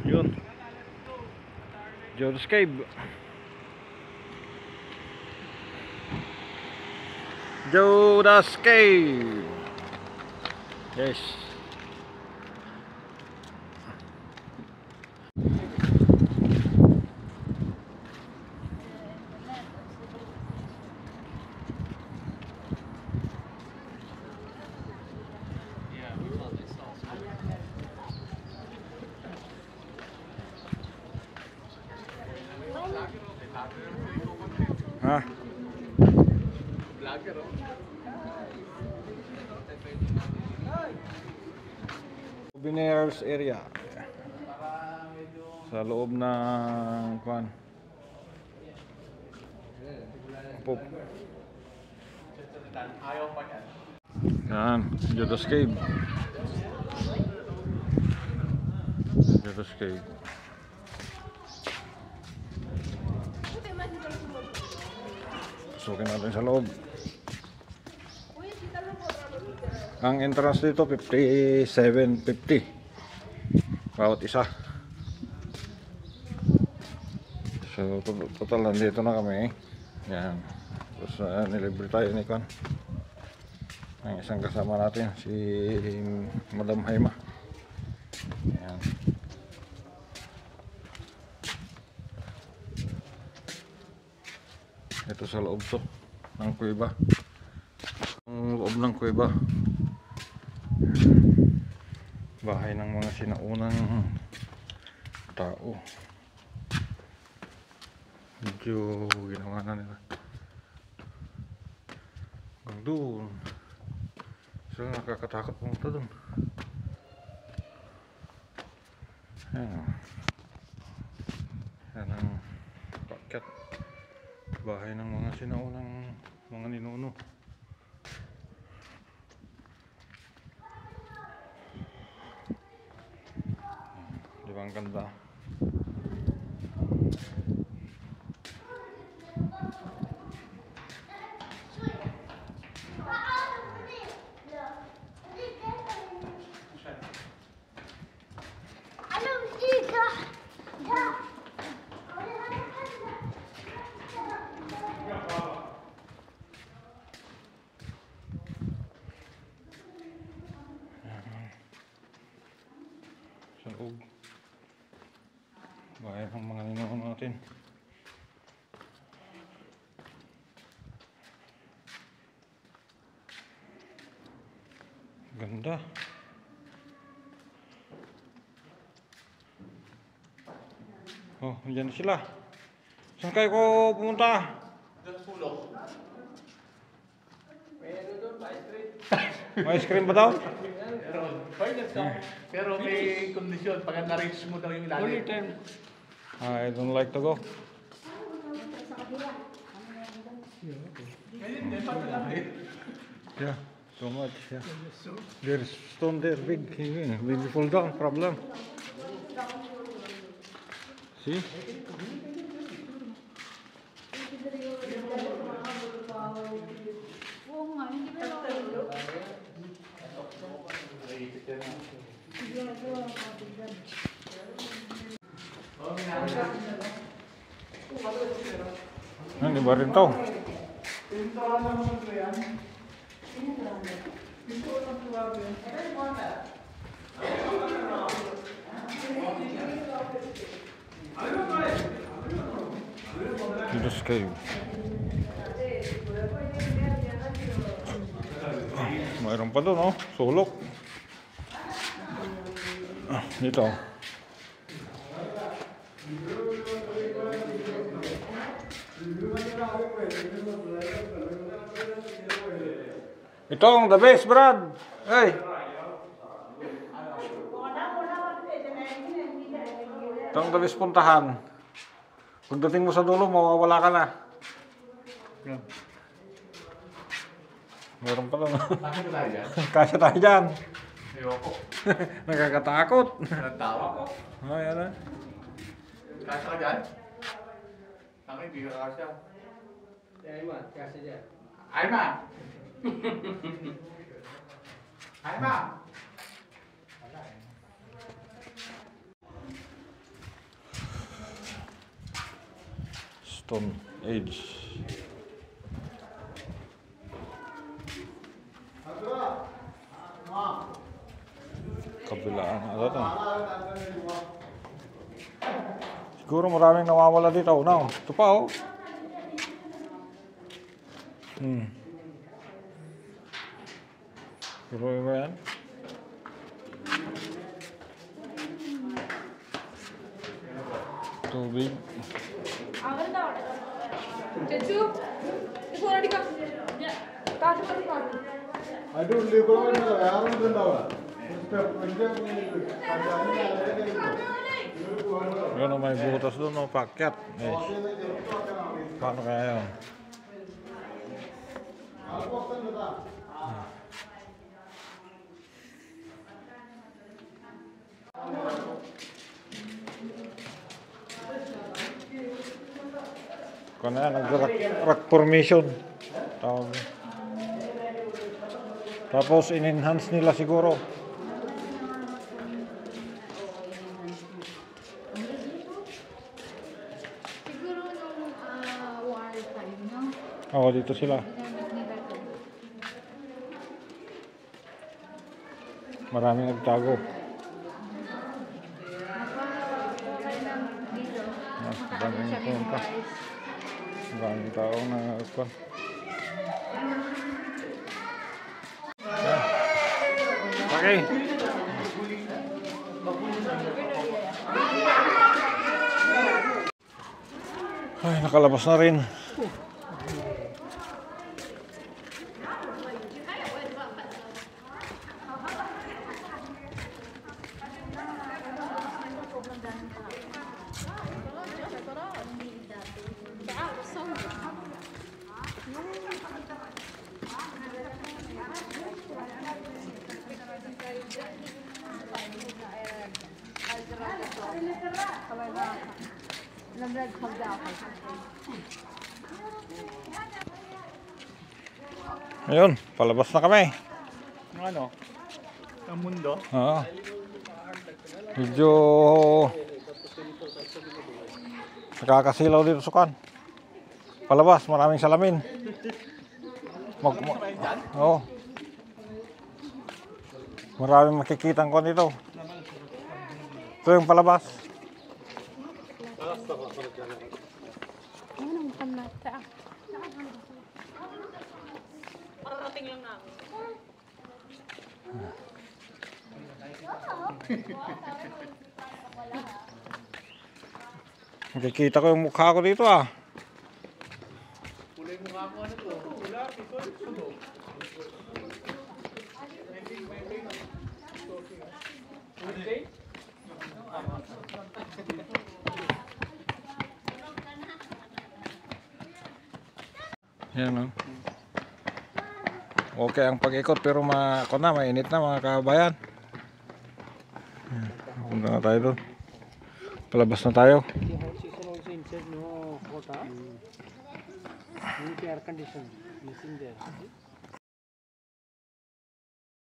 Yun. Joe's Cave. Joe's Cave. Yes. Ha? Vlogger, oh. Souvenirs area. Sa loob ng kuan. Pop. Yan, Joe's Cave. Joe's Cave. Pasukin natin sa loob. Ang entrance dito 57.50 bawat isa. So total nandito na kami. Yan. Tapos nilibre tayo ni Kon. Ang isang kasama natin si Madam Haima. Yan. Ito sa loob to ng kuweba. Ang loob ng kuweba. Bahay ng mga sinaunang tao. Medyo ginawa na nila. Hanggang doon. So nakakatakot pumunta doon. Ayan. Yan ang pakyat. Bahay ng mga sinaunang mga ninuno. Di ba ang ganda? Sa loob. Bahay ng mga ninuno natin. Ganda. Oh, andyan sila. Saan kayo ko pumunta? Doon sulok. Meron doon, ice cream. May ice cream ba daw? Meron. Pero may kondisyon, pag na-reach mo daw yung ilalim. I don't like to go. Yeah, so much. Yeah. There's stone there, big. Will you fall down? Problem. See? Ano ba rin to? Joe's Cave. Mayroon pa doon, oh. Sulok. Dito. Itong the best, Brad. Hey. Itong the best puntahan. Pagdating mo sa dulo, mawawala ka na. Meron pa lang. Kasya tayo dyan. Ayoko. Nakakatakot. Nagtawa ko. Oh, yan na. Kasya ka dyan? Ako hindi ka kasya. Ayma, kasya dyan. Ayma! Ayma! Stone Age. Kabilaan ano to? Siguro maraming nawawala dito. No, ito pa oh. Siguro ba yan? Tubig. Chechu, ഇത് ഓടിക്കാം. കാറ്റ് കാറ്റ്. Yun o, may butas doon o, pakyat. Eh, paano kaya yun? Kung na yan, nag-rock formation. Tawag. Tapos in-enhance nila siguro. Siguro nung war time, no? Oo, dito sila. Ginamit nila to. Maraming nagtago. Napaka-okay lang dito. Mas Makaano daming siya punta. memorize. Maraming taong nangakon. Okay. Ay, nakalabas na rin. Ayun, palabas na kami. Ano? Ang mundo? Oo. Medyo nakakasilaw dito sa kan. Palabas, maraming salamin. Oo. Maraming makikitang kon dito. Ito yung palabas. Nakikita ko yung mukha ko dito ah. Kulay mukha ko ano to? Pula, pito, sulo. Yan o. Okay ang pag-ikot pero mainit na mga kabayan. Punta na tayo doon. Palabas na tayo. Season also inside no quota. Air condition using there.